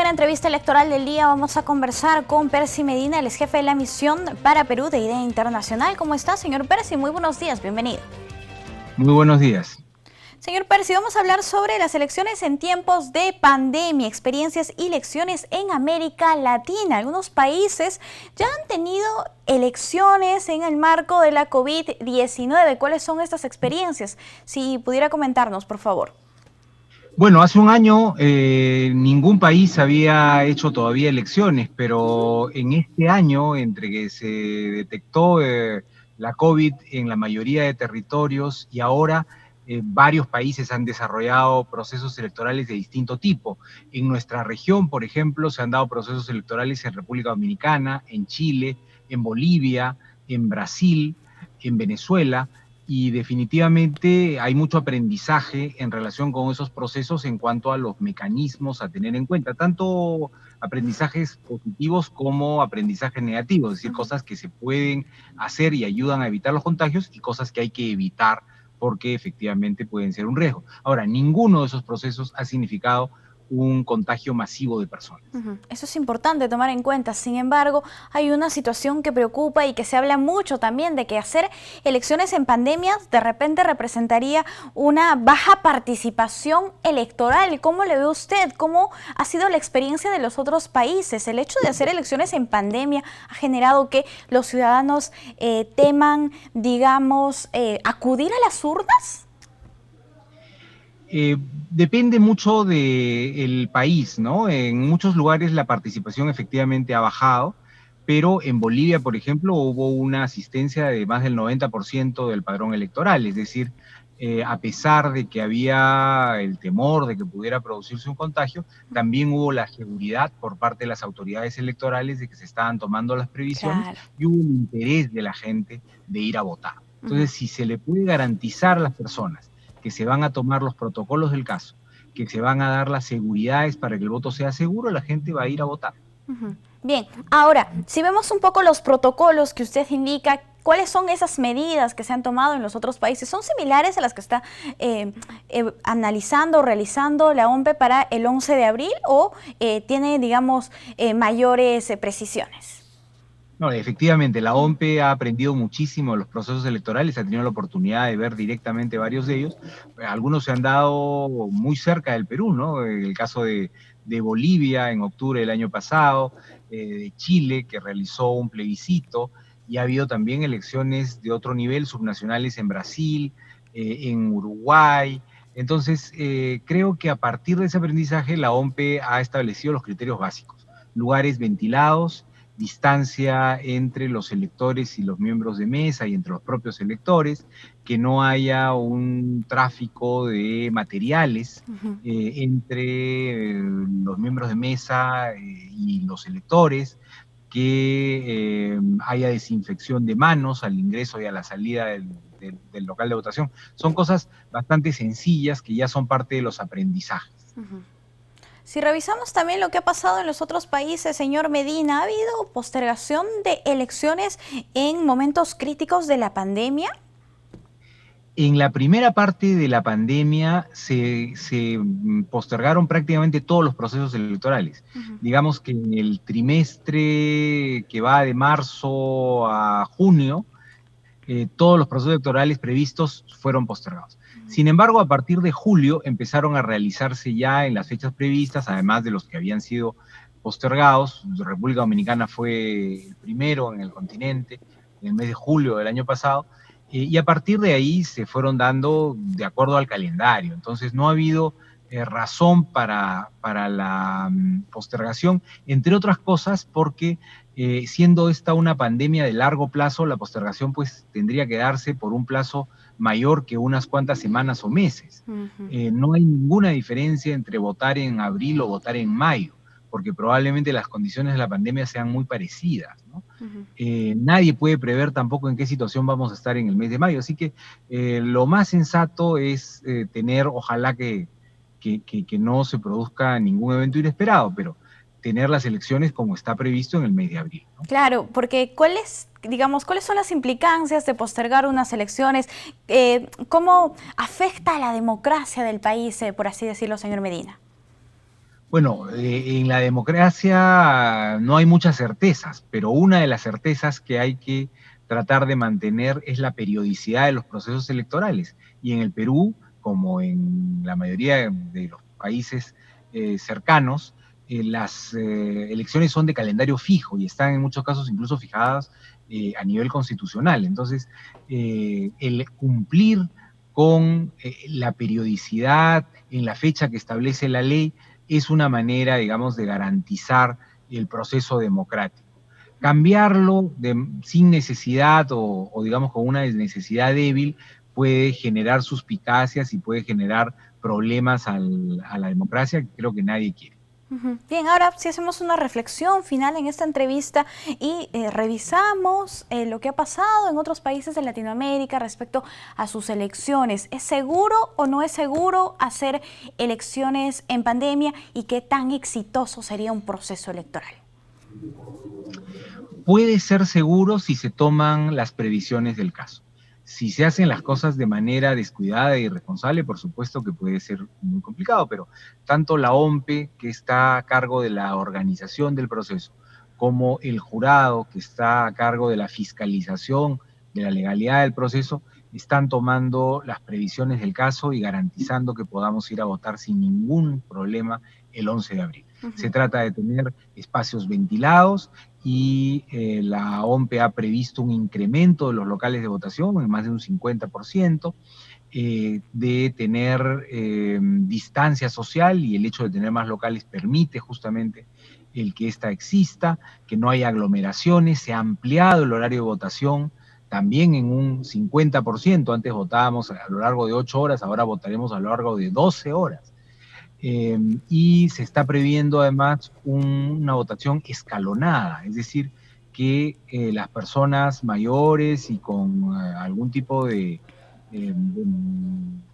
primera entrevista electoral del día vamos a conversar con Percy Medina, el ex jefe de la misión para Perú de IDEA Internacional. ¿Cómo está, señor Percy? Muy buenos días, bienvenido. Muy buenos días. Señor Percy, vamos a hablar sobre las elecciones en tiempos de pandemia, experiencias y lecciones en América Latina. Algunos países ya han tenido elecciones en el marco de la COVID-19. ¿Cuáles son estas experiencias? Si pudiera comentarnos, por favor. Bueno, hace un año ningún país había hecho todavía elecciones, pero en este año, entre que se detectó la COVID en la mayoría de territorios y ahora varios países han desarrollado procesos electorales de distinto tipo. En nuestra región, por ejemplo, se han dado procesos electorales en República Dominicana, en Chile, en Bolivia, en Brasil, en Venezuela. Y definitivamente hay mucho aprendizaje en relación con esos procesos en cuanto a los mecanismos a tener en cuenta, tanto aprendizajes positivos como aprendizajes negativos, es decir, cosas que se pueden hacer y ayudan a evitar los contagios y cosas que hay que evitar porque efectivamente pueden ser un riesgo. Ahora, ninguno de esos procesos ha significado un contagio masivo de personas. Eso es importante tomar en cuenta. Sin embargo, hay una situación que preocupa y que se habla mucho también de que hacer elecciones en pandemias de repente representaría una baja participación electoral. ¿Cómo le ve usted? ¿Cómo ha sido la experiencia de los otros países? ¿El hecho de hacer elecciones en pandemia ha generado que los ciudadanos teman, digamos, acudir a las urnas? Depende mucho del país, ¿no? En muchos lugares la participación efectivamente ha bajado, pero en Bolivia, por ejemplo, hubo una asistencia de más del 90% del padrón electoral, es decir, a pesar de que había el temor de que pudiera producirse un contagio, también hubo la seguridad por parte de las autoridades electorales de que se estaban tomando las previsiones y hubo un interés de la gente de ir a votar. Entonces, si se le puede garantizar a las personas que se van a tomar los protocolos del caso, que se van a dar las seguridades para que el voto sea seguro, la gente va a ir a votar. Bien, ahora, si vemos un poco los protocolos que usted indica, ¿cuáles son esas medidas que se han tomado en los otros países? ¿Son similares a las que está analizando o realizando la OMPE para el 11 de abril o tiene, digamos, mayores precisiones? No, efectivamente, la OMPE ha aprendido muchísimo de los procesos electorales, ha tenido la oportunidad de ver directamente varios de ellos. Algunos se han dado muy cerca del Perú, ¿no? El caso de Bolivia en octubre del año pasado, de Chile, que realizó un plebiscito, y ha habido también elecciones de otro nivel, subnacionales en Brasil, en Uruguay. Entonces, creo que a partir de ese aprendizaje, la OMPE ha establecido los criterios básicos, lugares ventilados, distancia entre los electores y los miembros de mesa y entre los propios electores, que no haya un tráfico de materiales entre los miembros de mesa y los electores, que haya desinfección de manos al ingreso y a la salida del local de votación. Son cosas bastante sencillas que ya son parte de los aprendizajes. Si revisamos también lo que ha pasado en los otros países, señor Medina, ¿ha habido postergación de elecciones en momentos críticos de la pandemia? En la primera parte de la pandemia se postergaron prácticamente todos los procesos electorales. Digamos que en el trimestre que va de marzo a junio, todos los procesos electorales previstos fueron postergados. Sin embargo, a partir de julio empezaron a realizarse ya en las fechas previstas, además de los que habían sido postergados. República Dominicana fue el primero en el continente, en el mes de julio del año pasado, y a partir de ahí se fueron dando de acuerdo al calendario. Entonces no ha habido razón para la postergación, entre otras cosas porque siendo esta una pandemia de largo plazo, la postergación pues tendría que darse por un plazo mayor que unas cuantas semanas o meses. No hay ninguna diferencia entre votar en abril o votar en mayo, porque probablemente las condiciones de la pandemia sean muy parecidas, ¿no? Nadie puede prever tampoco en qué situación vamos a estar en el mes de mayo, así que lo más sensato es tener, ojalá que no se produzca ningún evento inesperado, pero tener las elecciones como está previsto en el mes de abril, ¿no? Claro, porque ¿cuáles son las implicancias de postergar unas elecciones? ¿Cómo afecta a la democracia del país, por así decirlo, señor Medina? Bueno, en la democracia no hay muchas certezas, pero una de las certezas que hay que tratar de mantener es la periodicidad de los procesos electorales. Y en el Perú, como en la mayoría de los países cercanos, las elecciones son de calendario fijo y están en muchos casos incluso fijadas a nivel constitucional. Entonces, el cumplir con la periodicidad en la fecha que establece la ley es una manera, digamos, de garantizar el proceso democrático. Cambiarlo sin necesidad o, digamos, con una necesidad débil puede generar suspicacias y puede generar problemas a la democracia que creo que nadie quiere. Bien, ahora si hacemos una reflexión final en esta entrevista y revisamos lo que ha pasado en otros países de Latinoamérica respecto a sus elecciones. ¿Es seguro o no es seguro hacer elecciones en pandemia y qué tan exitoso sería un proceso electoral? Puede ser seguro si se toman las previsiones del caso. Si se hacen las cosas de manera descuidada e irresponsable, por supuesto que puede ser muy complicado, pero tanto la OMPE, que está a cargo de la organización del proceso, como el jurado, que está a cargo de la fiscalización de la legalidad del proceso, están tomando las previsiones del caso y garantizando que podamos ir a votar sin ningún problema el 11 de abril. Se trata de tener espacios ventilados y la OMPE ha previsto un incremento de los locales de votación en más de un 50%, de tener distancia social, y el hecho de tener más locales permite justamente el que ésta exista, que no haya aglomeraciones. Se ha ampliado el horario de votación también en un 50%, antes votábamos a lo largo de 8 horas, ahora votaremos a lo largo de 12 horas. Y se está previendo además una votación escalonada, es decir, que las personas mayores y con algún tipo de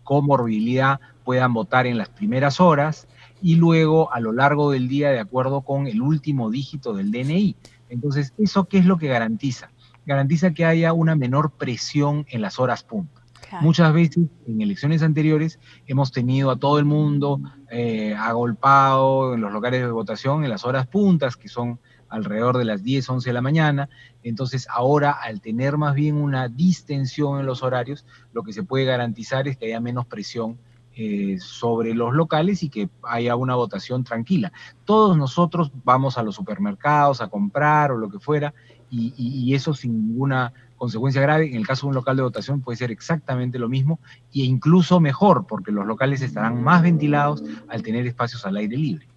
comorbilidad puedan votar en las primeras horas y luego a lo largo del día de acuerdo con el último dígito del DNI. Entonces, ¿eso qué es lo que garantiza? Garantiza que haya una menor presión en las horas punta. Claro. Muchas veces en elecciones anteriores hemos tenido a todo el mundo agolpado en los locales de votación en las horas puntas, que son alrededor de las 10, 11 de la mañana. Entonces ahora, al tener más bien una distensión en los horarios, lo que se puede garantizar es que haya menos presión sobre los locales y que haya una votación tranquila. Todos nosotros vamos a los supermercados a comprar o lo que fuera, y eso sin ninguna consecuencia grave. En el caso de un local de votación puede ser exactamente lo mismo e incluso mejor, porque los locales estarán más ventilados al tener espacios al aire libre.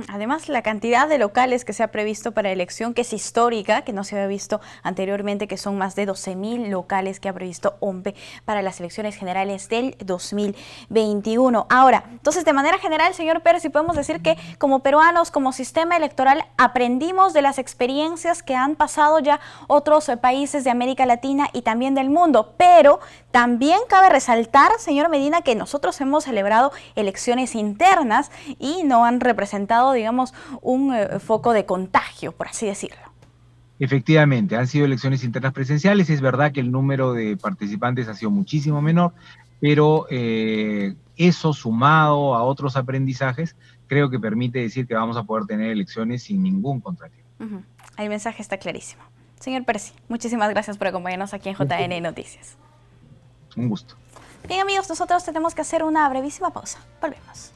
Además, la cantidad de locales que se ha previsto para elección, que es histórica, que no se había visto anteriormente, que son más de 12.000 locales que ha previsto OMPE para las elecciones generales del 2021. Ahora, entonces, de manera general, señor Pérez, si podemos decir que como peruanos, como sistema electoral, aprendimos de las experiencias que han pasado ya otros países de América Latina y también del mundo, pero también cabe resaltar, señor Medina, que nosotros hemos celebrado elecciones internas y no han representado, digamos, un foco de contagio, por así decirlo. Efectivamente, han sido elecciones internas presenciales. Es verdad que el número de participantes ha sido muchísimo menor, pero eso sumado a otros aprendizajes, creo que permite decir que vamos a poder tener elecciones sin ningún contratiempo. El mensaje está clarísimo. Señor Percy, muchísimas gracias por acompañarnos aquí en JN Noticias. Un gusto. Bien, amigos, nosotros tenemos que hacer una brevísima pausa. Volvemos.